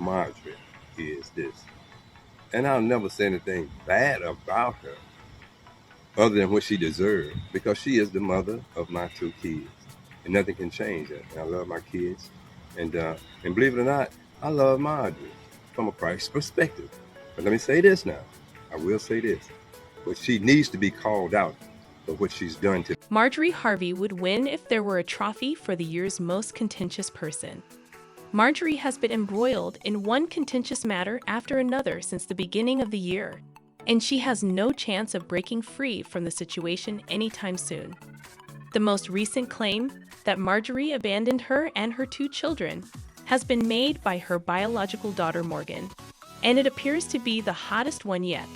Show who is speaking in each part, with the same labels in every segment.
Speaker 1: Marjorie is this. And I'll never say anything bad about her other than what she deserved because she is the mother of my two kids. And nothing can change that. And I love my kids. And believe it or not, I love Marjorie from a Christ perspective. But let me say this now. I will say this. But she needs to be called out for what she's done to.
Speaker 2: Marjorie Harvey would win if there were a trophy for the year's most contentious person. Marjorie has been embroiled in one contentious matter after another since the beginning of the year, and she has no chance of breaking free from the situation anytime soon. The most recent claim, that Marjorie abandoned her and her two children, has been made by her biological daughter Morgan, and it appears to be the hottest one yet.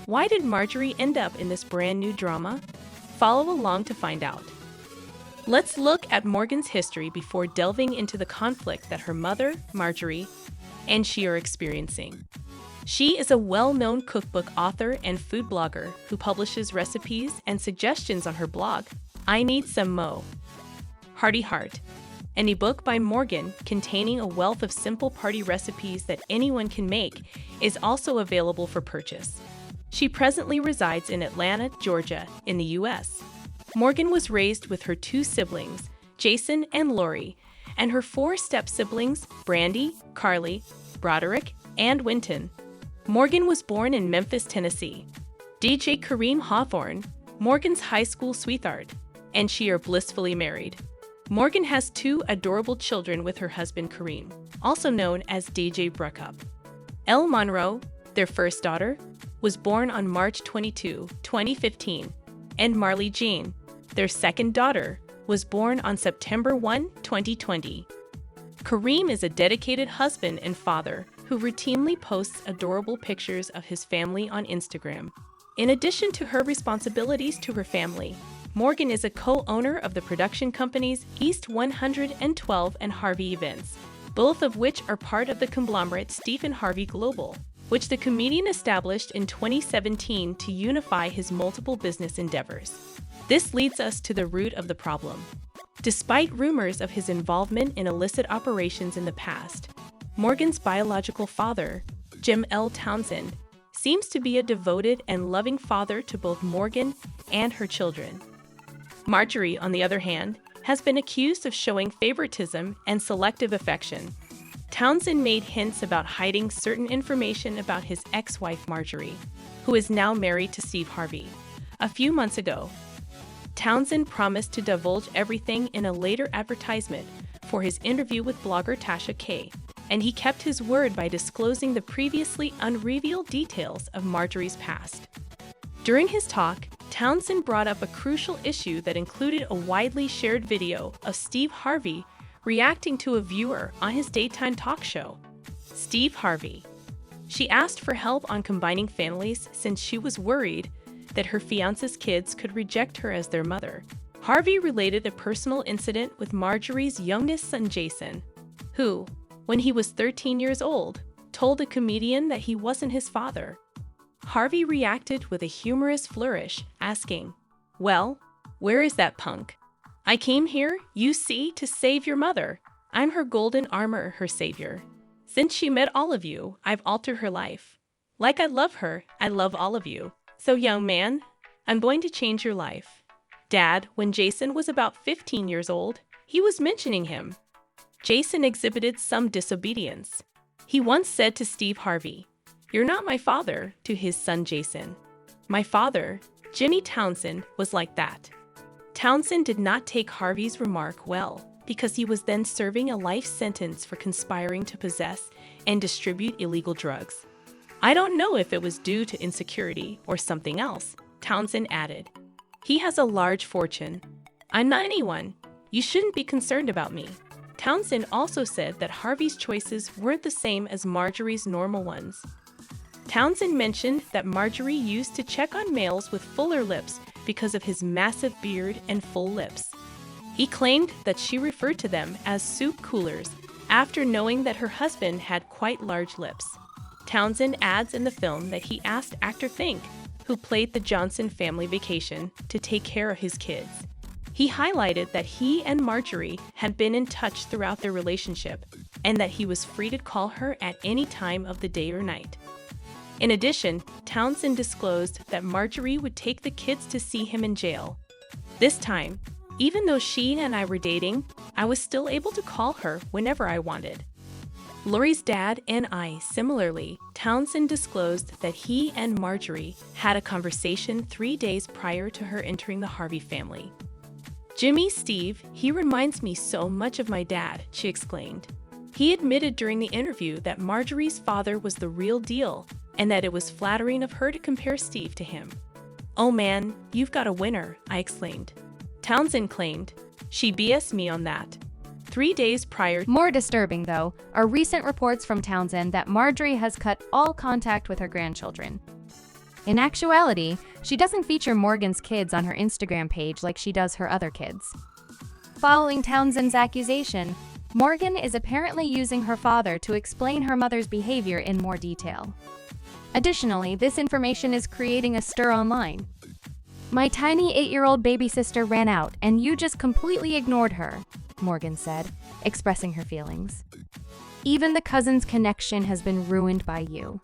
Speaker 2: Why did Marjorie end up in this brand new drama? Follow along to find out. Let's look at Morgan's history before delving into the conflict that her mother, Marjorie, and she are experiencing. She is a well-known cookbook author and food blogger who publishes recipes and suggestions on her blog, I Need Some Mo. Hearty Heart, and a book by Morgan containing a wealth of simple party recipes that anyone can make, is also available for purchase. She presently resides in Atlanta, Georgia, in the U.S. Morgan was raised with her two siblings, Jason and Lori, and her four step-siblings, Brandy, Carly, Broderick, and Winton. Morgan was born in Memphis, Tennessee. DJ Kareem Hawthorne, Morgan's high school sweetheart, and she are blissfully married. Morgan has two adorable children with her husband Kareem, also known as DJ Bruckup. Elle Monroe, their first daughter, was born on March 22, 2015, and Marley Jean, their second daughter, was born on September 1, 2020. Kareem is a dedicated husband and father who routinely posts adorable pictures of his family on Instagram. In addition to her responsibilities to her family, Morgan is a co-owner of the production companies East 112 and Harvey Events, both of which are part of the conglomerate Stephen Harvey Global, which the comedian established in 2017 to unify his multiple business endeavors. This leads us to the root of the problem. Despite rumors of his involvement in illicit operations in the past, Morgan's biological father, Jim L. Townsend, seems to be a devoted and loving father to both Morgan and her children. Marjorie, on the other hand, has been accused of showing favoritism and selective affection. Townsend made hints about hiding certain information about his ex-wife Marjorie, who is now married to Steve Harvey. A few months ago, Townsend promised to divulge everything in a later advertisement for his interview with blogger Tasha K, and he kept his word by disclosing the previously unrevealed details of Marjorie's past. During his talk, Townsend brought up a crucial issue that included a widely shared video of Steve Harvey reacting to a viewer on his daytime talk show. Steve Harvey. She asked for help on combining families since she was worried that her fiance's kids could reject her as their mother. Harvey related a personal incident with Marjorie's youngest son Jason, who, when he was 13 years old, told a comedian that he wasn't his father. Harvey reacted with a humorous flourish, asking, "Well, where is that punk? I came here, you see, to save your mother. I'm her golden armor, her savior. Since she met all of you, I've altered her life. Like I love her, I love all of you. So young man, I'm going to change your life." Dad, when Jason was about 15 years old, he was mentioning him. Jason exhibited some disobedience. He once said to Steve Harvey, "You're not my father," to his son Jason. "My father, Jimmy Townsend, was like that." Townsend did not take Harvey's remark well, because he was then serving a life sentence for conspiring to possess and distribute illegal drugs. "I don't know if it was due to insecurity or something else," Townsend added. "He has a large fortune. I'm not anyone. You shouldn't be concerned about me." Townsend also said that Harvey's choices weren't the same as Marjorie's normal ones. Townsend mentioned that Marjorie used to check on males with fuller lips because of his massive beard and full lips. He claimed that she referred to them as soup coolers after knowing that her husband had quite large lips. Townsend adds in the film that he asked actor Fink, who played the Johnson family vacation, to take care of his kids. He highlighted that he and Marjorie had been in touch throughout their relationship, and that he was free to call her at any time of the day or night. In addition, Townsend disclosed that Marjorie would take the kids to see him in jail. This time, even though she and I were dating, I was still able to call her whenever I wanted. Lori's dad and I, similarly, Townsend disclosed that he and Marjorie had a conversation 3 days prior to her entering the Harvey family. "Jimmy, Steve, he reminds me so much of my dad," she explained. He admitted during the interview that Marjorie's father was the real deal and that it was flattering of her to compare Steve to him. "Oh man, you've got a winner," I exclaimed. Townsend claimed, "She BS'd me on that." 3 days prior.
Speaker 3: More disturbing, though, are recent reports from Townsend that Marjorie has cut all contact with her grandchildren. In actuality, she doesn't feature Morgan's kids on her Instagram page like she does her other kids. Following Townsend's accusation, Morgan is apparently using her father to explain her mother's behavior in more detail. Additionally, this information is creating a stir online. "My tiny 8-year-old baby sister ran out, and you just completely ignored her," Morgan said, expressing her feelings. "Even the cousin's connection has been ruined by you."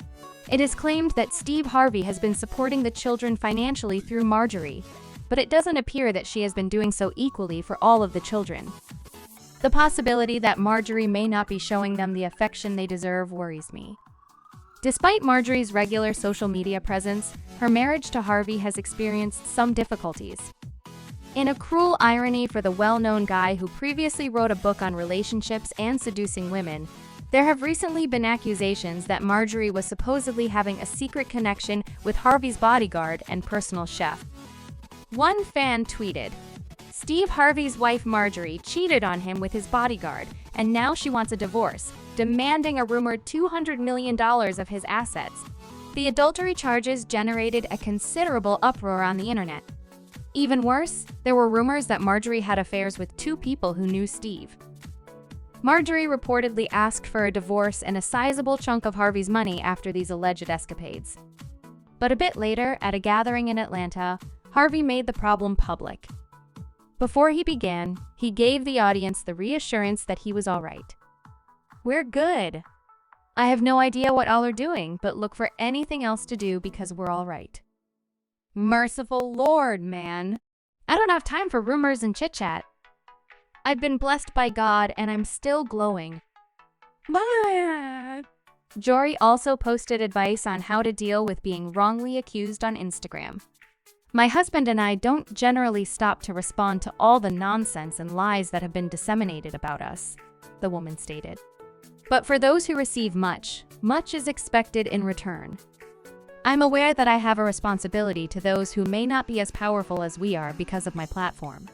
Speaker 3: It is claimed that Steve Harvey has been supporting the children financially through Marjorie, but it doesn't appear that she has been doing so equally for all of the children. The possibility that Marjorie may not be showing them the affection they deserve worries me. Despite Marjorie's regular social media presence, her marriage to Harvey has experienced some difficulties. In a cruel irony for the well-known guy who previously wrote a book on relationships and seducing women, there have recently been accusations that Marjorie was supposedly having a secret connection with Harvey's bodyguard and personal chef. One fan tweeted, "Steve Harvey's wife Marjorie cheated on him with his bodyguard, and now she wants a divorce, demanding a rumored $200 million of his assets." The adultery charges generated a considerable uproar on the internet. Even worse, there were rumors that Marjorie had affairs with 2 people who knew Steve. Marjorie reportedly asked for a divorce and a sizable chunk of Harvey's money after these alleged escapades. But a bit later, at a gathering in Atlanta, Harvey made the problem public. Before he began, he gave the audience the reassurance that he was all right. "We're good. I have no idea what all are doing, but look for anything else to do because we're all right." Merciful Lord, man. I don't have time for rumors and chit-chat. I've been blessed by God and I'm still glowing. Bye. Jory also posted advice on how to deal with being wrongly accused on Instagram. "My husband and I don't generally stop to respond to all the nonsense and lies that have been disseminated about us," the woman stated. "But for those who receive much, much is expected in return. I'm aware that I have a responsibility to those who may not be as powerful as we are because of my platform.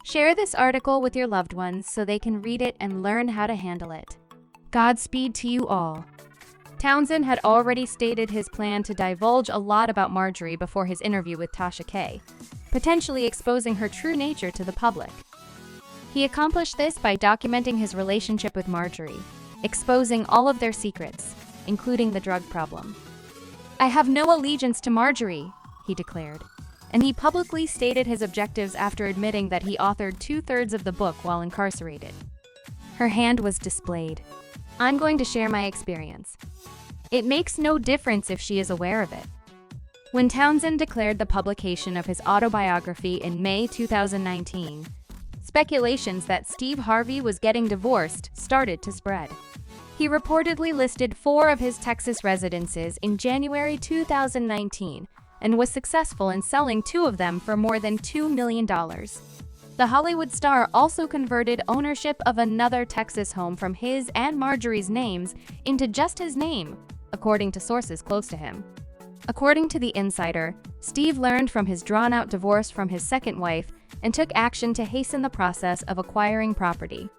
Speaker 3: Share this article with your loved ones so they can read it and learn how to handle it. Godspeed to you all." Townsend had already stated his plan to divulge a lot about Marjorie before his interview with Tasha K, potentially exposing her true nature to the public. He accomplished this by documenting his relationship with Marjorie, exposing all of their secrets, including the drug problem. "I have no allegiance to Marjorie," he declared, and he publicly stated his objectives after admitting that he authored 2/3 of the book while incarcerated. Her hand was displayed. "I'm going to share my experience. It makes no difference if she is aware of it." When Townsend declared the publication of his autobiography in May 2019, speculations that Steve Harvey was getting divorced started to spread. He reportedly listed 4 of his Texas residences in January 2019 and was successful in selling 2 of them for more than $2 million. The Hollywood star also converted ownership of another Texas home from his and Marjorie's names into just his name, according to sources close to him. According to The Insider, Steve learned from his drawn-out divorce from his second wife and took action to hasten the process of acquiring property.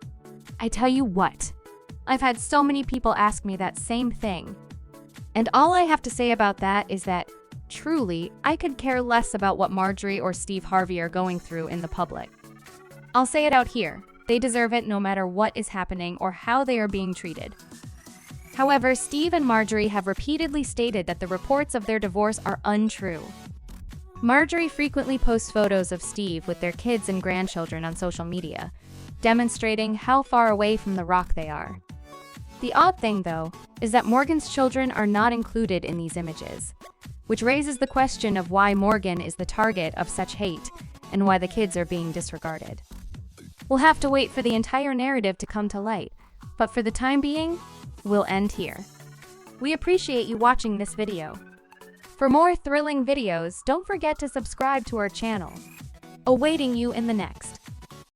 Speaker 3: "I tell you what, I've had so many people ask me that same thing. And all I have to say about that is that, truly, I could care less about what Marjorie or Steve Harvey are going through in the public. I'll say it out here, they deserve it no matter what is happening or how they are being treated." However, Steve and Marjorie have repeatedly stated that the reports of their divorce are untrue. Marjorie frequently posts photos of Steve with their kids and grandchildren on social media, demonstrating how far away from the rock they are. The odd thing, though, is that Morgan's children are not included in these images, which raises the question of why Morgan is the target of such hate and why the kids are being disregarded. We'll have to wait for the entire narrative to come to light, but for the time being, we'll end here. We appreciate you watching this video. For more thrilling videos, don't forget to subscribe to our channel. Awaiting you in the next.